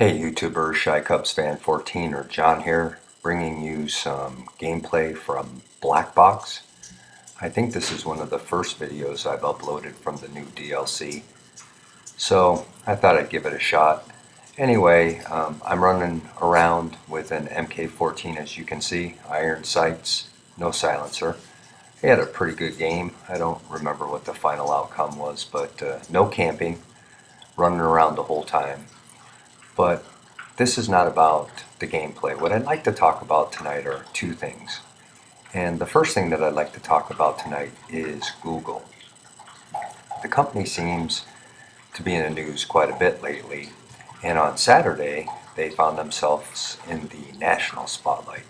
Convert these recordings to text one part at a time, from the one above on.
Hey YouTubers, Shy Cubs Fan 14 or John here, bringing you some gameplay from Black Box. I think this is one of the first videos I've uploaded from the new DLC, so I thought I'd give it a shot. Anyway, I'm running around with an MK14 as you can see, iron sights, no silencer. I had a pretty good game. I don't remember what the final outcome was, but no camping, running around the whole time. But this is not about the gameplay. What I'd like to talk about tonight are two things. And the first thing that I'd like to talk about tonight is Google. The company seems to be in the news quite a bit lately, and on Saturday they found themselves in the national spotlight.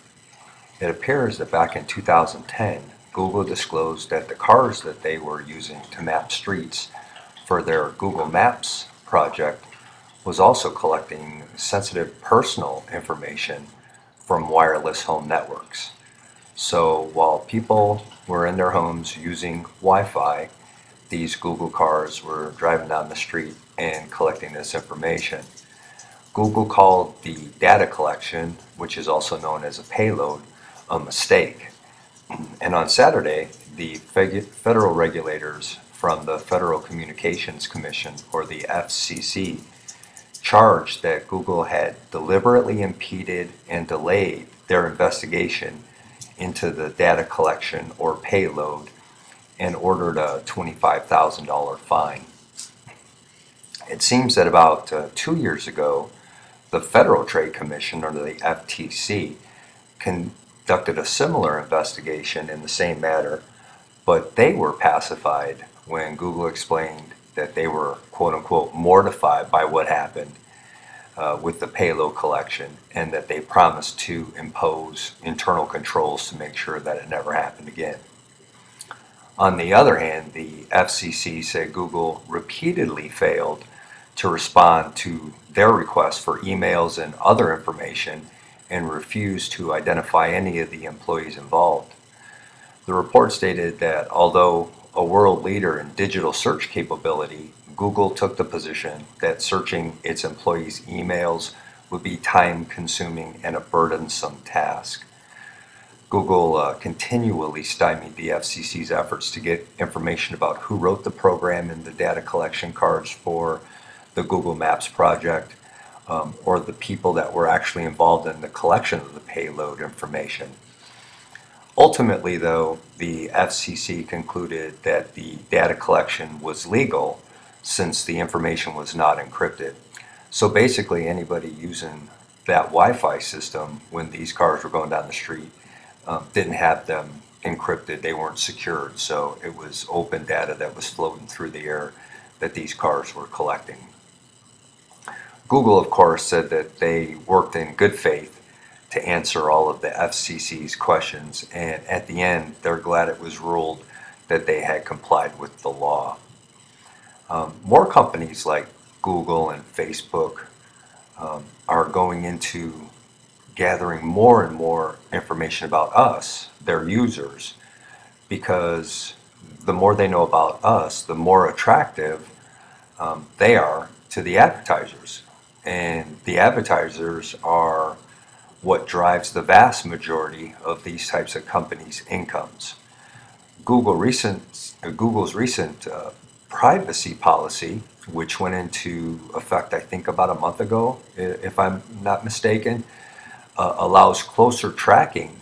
It appears that back in 2010, Google disclosed that the cars that they were using to map streets for their Google Maps project was also collecting sensitive personal information from wireless home networks. So while people were in their homes using Wi-Fi, these Google cars were driving down the street and collecting this information. Google called the data collection, which is also known as a payload, a mistake. And on Saturday, the federal regulators from the Federal Communications Commission, or the FCC, charged that Google had deliberately impeded and delayed their investigation into the data collection or payload and ordered a $25,000 fine. It seems that about 2 years ago, the Federal Trade Commission, or the FTC, conducted a similar investigation in the same matter, but they were pacified when Google explained that they were quote-unquote mortified by what happened with the payload collection, and that they promised to impose internal controls to make sure that it never happened again. On the other hand, the FCC said Google repeatedly failed to respond to their requests for emails and other information and refused to identify any of the employees involved. The report stated that although a world leader in digital search capability, Google took the position that searching its employees' emails would be time-consuming and a burdensome task. Google continually stymied the FCC's efforts to get information about who wrote the program and the data collection cards for the Google Maps project, or the people that were actually involved in the collection of the payload information. Ultimately, though, the FCC concluded that the data collection was legal since the information was not encrypted. So basically, anybody using that Wi-Fi system when these cars were going down the street didn't have them encrypted. They weren't secured, so it was open data that was floating through the air that these cars were collecting. Google, of course, said that they worked in good faith to answer all of the FCC's questions, and at the end they're glad it was ruled that they had complied with the law. More companies like Google and Facebook are going into gathering more and more information about us, their users, because the more they know about us, the more attractive they are to the advertisers. And the advertisers are what drives the vast majority of these types of companies' incomes. Google's recent privacy policy, which went into effect I think about a month ago, if I'm not mistaken, allows closer tracking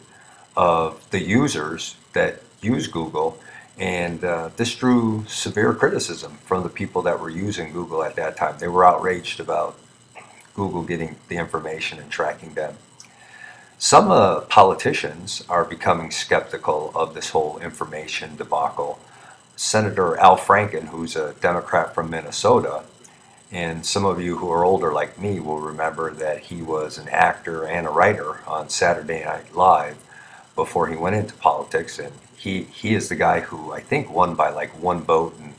of the users that use Google, and this drew severe criticism from the people that were using Google at that time. They were outraged about Google getting the information and tracking them. Some politicians are becoming skeptical of this whole information debacle. Senator Al Franken, who's a Democrat from Minnesota, and some of you who are older like me will remember that he was an actor and a writer on Saturday Night Live before he went into politics, and he is the guy who I think won by like one vote, and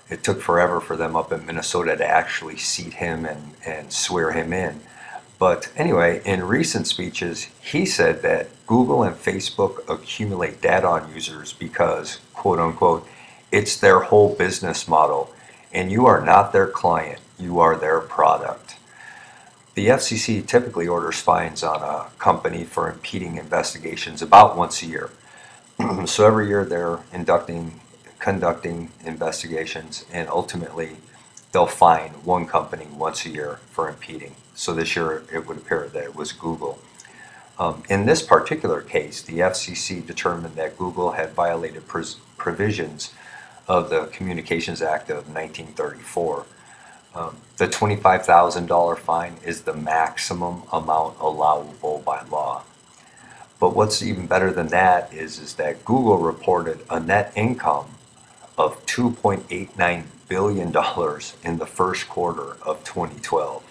it took forever for them up in Minnesota to actually seat him and swear him in. But anyway, in recent speeches, he said that Google and Facebook accumulate data on users because, quote unquote, it's their whole business model, and you are not their client, you are their product. The FCC typically orders fines on a company for impeding investigations about once a year. So every year they're conducting investigations, and ultimately they'll fine one company once a year for impeding. So this year it would appear that it was Google. In this particular case, the FCC determined that Google had violated provisions of the Communications Act of 1934. The $25,000 fine is the maximum amount allowable by law. But what's even better than that is that Google reported a net income of $2.89 billion in the first quarter of 2012.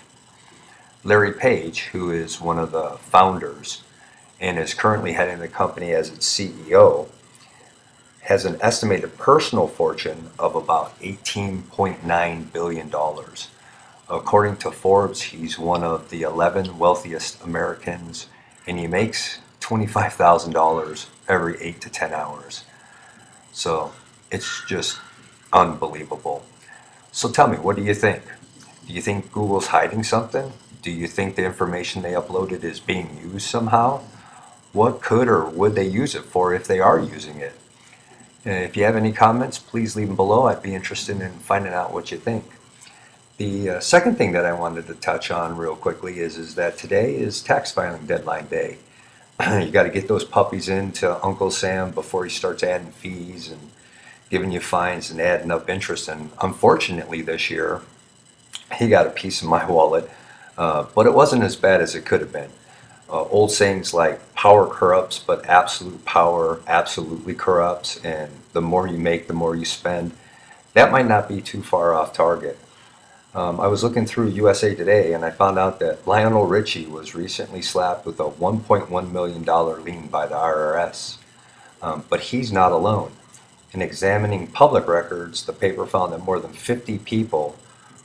Larry Page, who is one of the founders and is currently heading the company as its CEO, has an estimated personal fortune of about $18.9 billion. According to Forbes, he's one of the 11 wealthiest Americans, and he makes $25,000 every 8 to 10 hours. So it's just unbelievable. So tell me, what do you think? Do you think Google's hiding something? Do you think the information they uploaded is being used somehow? What could or would they use it for if they are using it? If you have any comments, please leave them below. I'd be interested in finding out what you think. The second thing that I wanted to touch on real quickly is that today is tax filing deadline day. You got to get those puppies in to Uncle Sam before he starts adding fees and giving you fines and adding up interest. And unfortunately this year, he got a piece of my wallet, but it wasn't as bad as it could have been. Old sayings like power corrupts, but absolute power absolutely corrupts, and the more you make, the more you spend. That might not be too far off target. I was looking through USA Today and I found out that Lionel Richie was recently slapped with a $1.1 million lien by the IRS. But he's not alone. In examining public records, the paper found that more than 50 people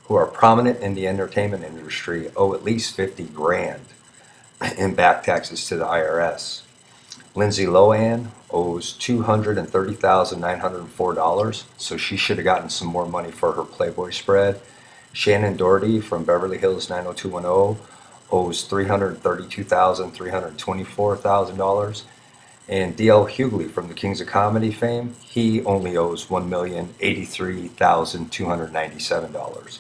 who are prominent in the entertainment industry owe at least 50 grand in back taxes to the IRS. Lindsay Lohan owes $230,904, so she should have gotten some more money for her Playboy spread. Shannon Doherty from Beverly Hills 90210 owes $332,324,000. And D.L. Hughley from the Kings of Comedy fame, he only owes $1,083,297.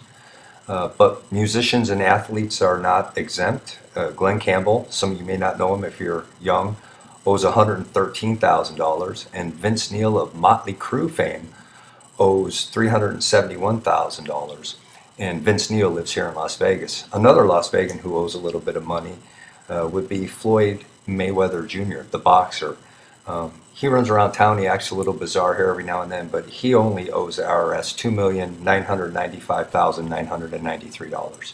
But musicians and athletes are not exempt. Glenn Campbell, some of you may not know him if you're young, owes $113,000, and Vince Neil of Motley Crue fame owes $371,000. And Vince Neil lives here in Las Vegas. Another Las Vegan who owes a little bit of money would be Floyd Mayweather Jr., the boxer. He runs around town. He acts a little bizarre here every now and then, but he only owes the IRS $2,995,993.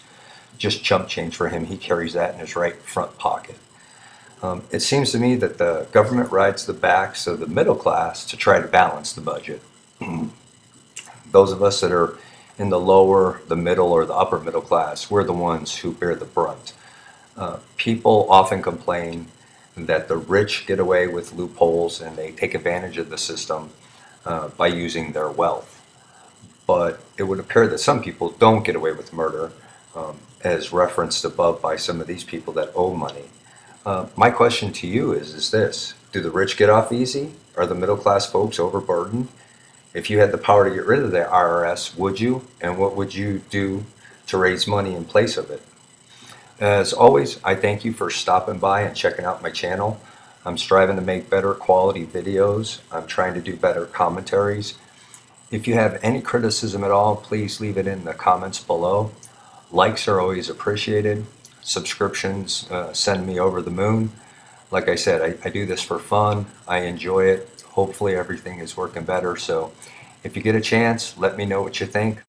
Just chump change for him. He carries that in his right front pocket. It seems to me that the government rides the backs of the middle class to try to balance the budget. Those of us that are in the lower, the middle, or the upper middle class, we're the ones who bear the brunt. People often complain that the rich get away with loopholes and they take advantage of the system by using their wealth. But it would appear that some people don't get away with murder, as referenced above by some of these people that owe money. My question to you is this: do the rich get off easy? Are the middle class folks overburdened? If you had the power to get rid of the IRS, would you? And what would you do to raise money in place of it? As always, I thank you for stopping by and checking out my channel. I'm striving to make better quality videos. I'm trying to do better commentaries. If you have any criticism at all, please leave it in the comments below. Likes are always appreciated. Subscriptions send me over the moon. Like I said, I do this for fun. I enjoy it. Hopefully everything is working better. So if you get a chance, let me know what you think.